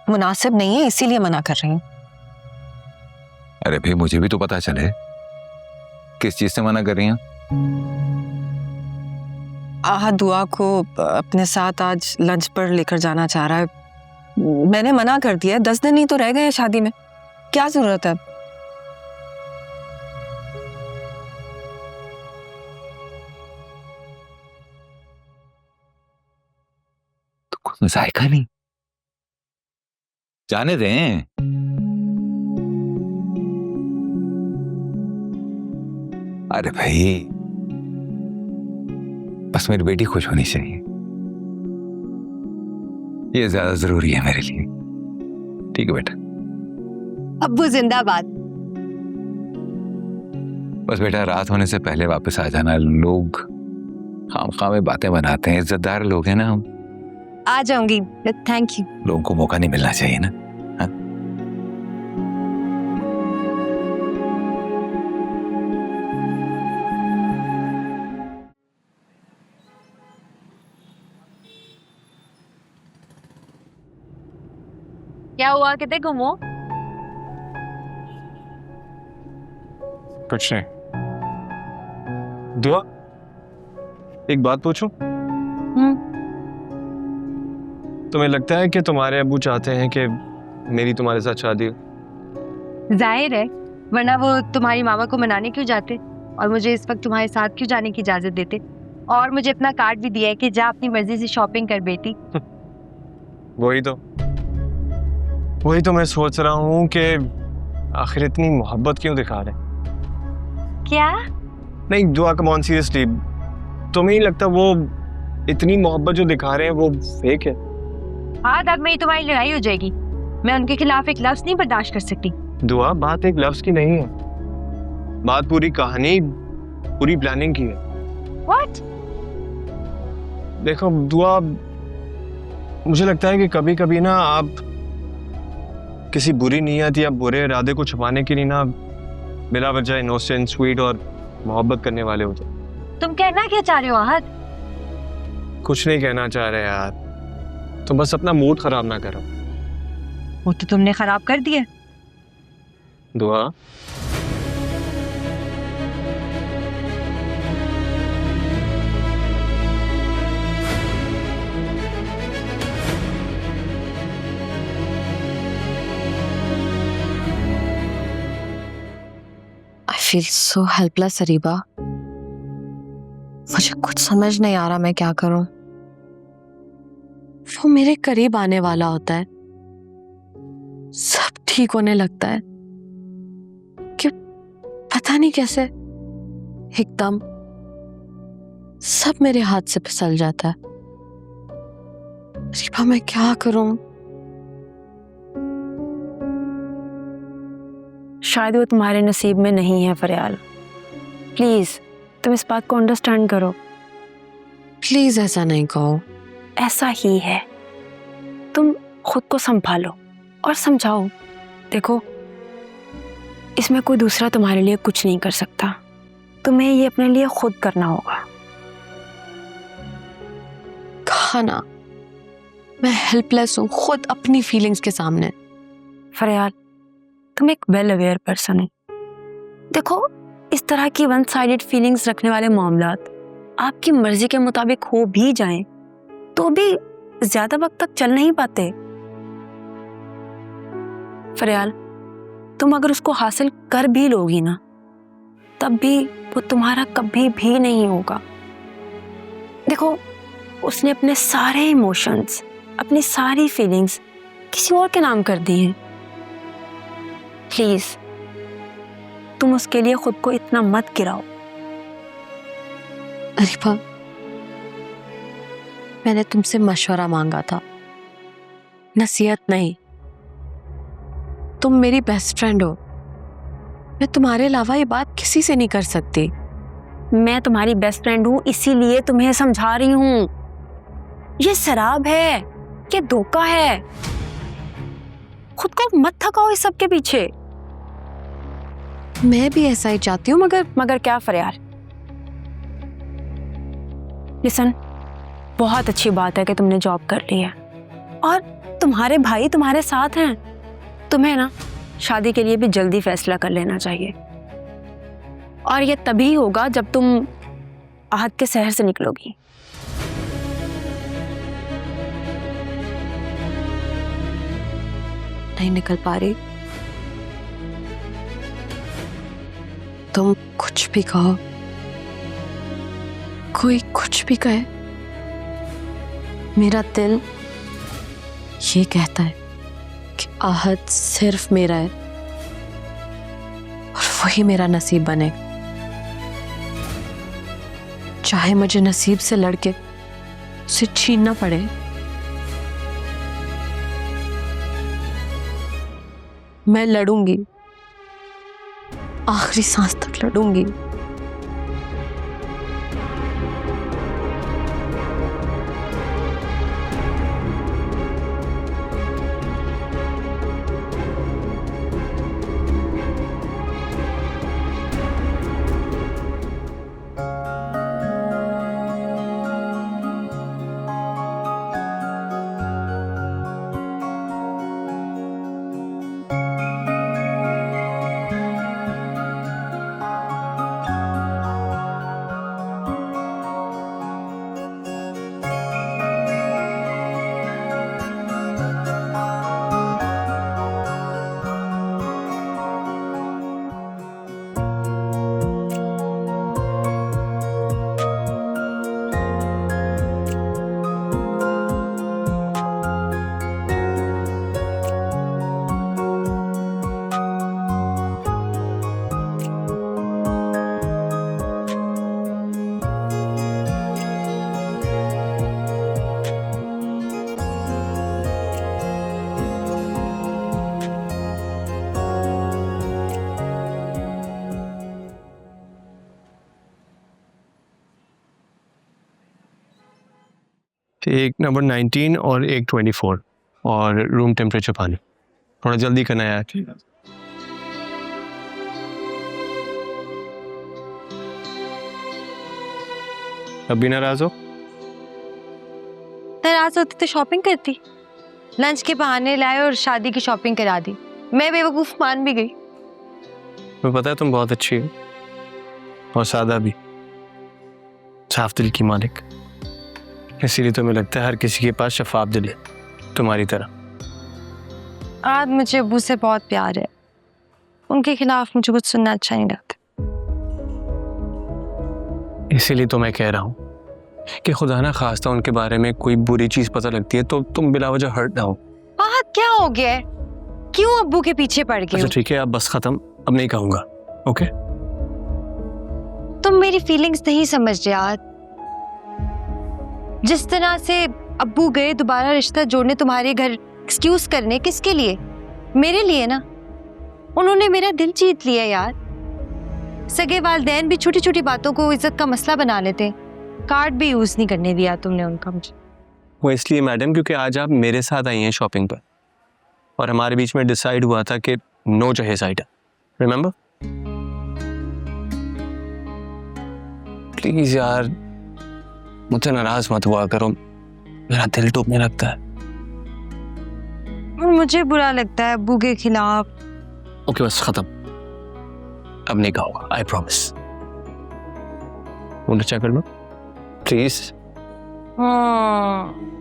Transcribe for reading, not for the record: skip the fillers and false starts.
मुनासिब नहीं है, इसीलिए मना कर रही हूँ। अरे भाई मुझे भी तो पता चले किस चीज से मना कर रही हैं। आहद दुआ को अपने साथ आज लंच पर लेकर जाना चाह रहा है। मैंने मना कर दिया है, 10 दिन ही तो रह गए हैं शादी में, क्या जरूरत है? तो कुछ जायका नहीं, जाने दें। अरे भाई बस मेरी बेटी खुश होनी चाहिए, ये ज्यादा जरूरी है मेरे लिए। ठीक है बेटा। अब्बू जिंदाबाद। बस बेटा रात होने से पहले वापस आ जाना। लोग खामखा में बातें बनाते हैं, इज्जतदार लोग हैं ना हम। आ जाऊंगी, थैंक यू। लोगों को मौका नहीं मिलना चाहिए ना। हाँ? क्या हुआ, कितने घूमो? कुछ नहीं। दुआ, एक बात पूछूं? तुम्हें लगता है कि तुम्हारे अब्बू चाहते हैं कि मेरी तुम्हारे साथ शादी हो? जाहिर है, वरना वो तुम्हारी मामा को मनाने क्यों जाते और मुझे इस वक्त तुम्हारे साथ क्यों जाने की इजाजत देते? और मुझे अपना कार्ड भी दिया है कि जा अपनी मर्जी से शॉपिंग कर बेटी। वही तो मैं सोच रहा हूँ कि आखिर इतनी मोहब्बत क्यों दिखा रहे? क्या? नहीं दुआ, कम ऑन सीरियसली, तुम्हें नहीं लगता वो इतनी मोहब्बत जो दिखा रहे हैं वो फेक है? हाँ, अब मेरी तुम्हारी लड़ाई हो जाएगी। मैं उनके खिलाफ एक लफ्ज नहीं बर्दाश्त कर सकती। दुआ, बात एक लफ्ज की नहीं है, बात पूरी कहानी, पूरी प्लानिंग की है। What? देखो दुआ, मुझे लगता है कि कभी कभी ना आप किसी बुरी नीयत या बुरे इरादे को छुपाने के लिए ना बिला वजह इनोसेंट, स्वीट और मोहब्बत करने वाले होते। तुम कहना क्या चाह रहे हो आहद? कुछ नहीं कहना चाह रहे यार, तुम बस अपना मूड खराब ना करो। वो तो तुमने खराब कर दिया। दुआ, I feel so helpless Areeba. मुझे कुछ समझ नहीं आ रहा मैं क्या करूं। वो मेरे करीब आने वाला होता है, सब ठीक होने लगता है कि पता नहीं कैसे एकदम सब मेरे हाथ से फिसल जाता है। अरीबा मैं क्या करूं? शायद वो तुम्हारे नसीब में नहीं है फरियाल। प्लीज तुम इस बात को अंडरस्टैंड करो। प्लीज ऐसा नहीं कहो। ऐसा ही है, तुम खुद को संभालो और समझाओ। देखो, इसमें कोई दूसरा तुम्हारे लिए कुछ नहीं कर सकता, तुम्हें ये अपने लिए खुद करना होगा। कहा ना, मैं हेल्पलेस हूँ खुद अपनी फीलिंग्स के सामने। फरियाल, तुम एक वेल अवेयर पर्सन हो। देखो, इस तरह की वन साइडेड फीलिंग्स रखने वाले मामलात आपकी मर्जी के मुताबिक हो भी जाएं तो भी ज्यादा वक्त तक चल नहीं पाते। फरियाल, तुम अगर उसको हासिल कर भी लोगी ना, तब भी वो तुम्हारा कभी भी नहीं होगा। देखो, उसने अपने सारे इमोशंस, अपनी सारी फीलिंग्स किसी और के नाम कर दी हैं। प्लीज तुम उसके लिए खुद को इतना मत गिराओ। अरीबा, मैंने तुमसे मशवरा मांगा था, नसीहत नहीं। तुम मेरी बेस्ट फ्रेंड हो, मैं तुम्हारे अलावा ये बात किसी से नहीं कर सकती। मैं तुम्हारी बेस्ट फ्रेंड हूं, इसीलिए तुम्हें समझा रही हूं। ये शराब है कि धोखा है? खुद को मत थकाओ इस सब के पीछे। मैं भी ऐसा ही चाहती हूँ, मगर क्या फरियाल? लिसन, बहुत अच्छी बात है कि तुमने जॉब कर ली है, और तुम्हारे भाई तुम्हारे साथ हैं। तुम्हें ना शादी के लिए भी जल्दी फैसला कर लेना चाहिए, और ये तभी होगा जब तुम आहत के शहर से निकलोगी। नहीं निकल पा रही। तुम कुछ भी कहो, कोई कुछ भी कहे, मेरा दिल ये कहता है कि आहत सिर्फ मेरा है और वही मेरा नसीब बने, चाहे मुझे नसीब से लड़के उसे छीनना पड़े। मैं लड़ूंगी, आखिरी सांस तक लड़ूंगी। एक नंबर 19 और एक 24 और रूम टेम्परेचर पानी। थोड़ा जल्दी करना है यार। अभी नाराज हो? नाराज होती तो शॉपिंग करती, लंच के बहाने लाए और शादी की शॉपिंग करा दी। मैं बेवकूफ मान भी गई। मुझे पता है तुम बहुत अच्छी हो और सादा भी, साफ दिल की मालिक। इसीलिए तुम्हें लगता है हर किसी के पास शफाफ दिल है तुम्हारी तरह। आज मुझे अब्बू से बहुत प्यार है, उनके खिलाफ मुझे कुछ सुनना अच्छा नहीं लगता। इसीलिए तो मैं कह रहा हूँ कि खुदा ना खास्ता उनके बारे में कोई बुरी चीज पता लगती है तो तुम बिला वजह हर्ट ना हो। आहत क्या हो गया है? क्यों अब्बू के पीछे पड़ गए? अच्छा ठीक है, अब बस खत्म, अब नहीं कहूंगा। ओके? तुम मेरी फीलिंग्स नहीं समझ रहे यार। जिस तरह से अब्बू गए दोबारा रिश्ता जोड़ने तुम्हारे घर, एक्सक्यूज करने, किसके लिए? मेरे लिए ना। उन्होंने मेरा दिल जीत लिया यार। सगे वालिदैन भी छोटी छोटी बातों को इज्जत का मसला बना लेते हैं। कार्ड भी यूज नहीं करने दिया तुमने उनका मुझे। वो इसलिए मैडम क्योंकि आज आप मेरे साथ आई हैं शॉपिंग पर और हमारे बीच में डिसाइड हुआ था कि नो जहेज आइटम। रिमेंबर? प्लीज यार मुझसे नाराज मत हुआ करो, मेरा दिल टूटने लगता है। और मुझे बुरा लगता है अब्बू के खिलाफ। ओके बस खत्म, अब नहीं कहूंगा, आई प्रॉमिस। मुझे चेक कर लो प्लीज। हाँ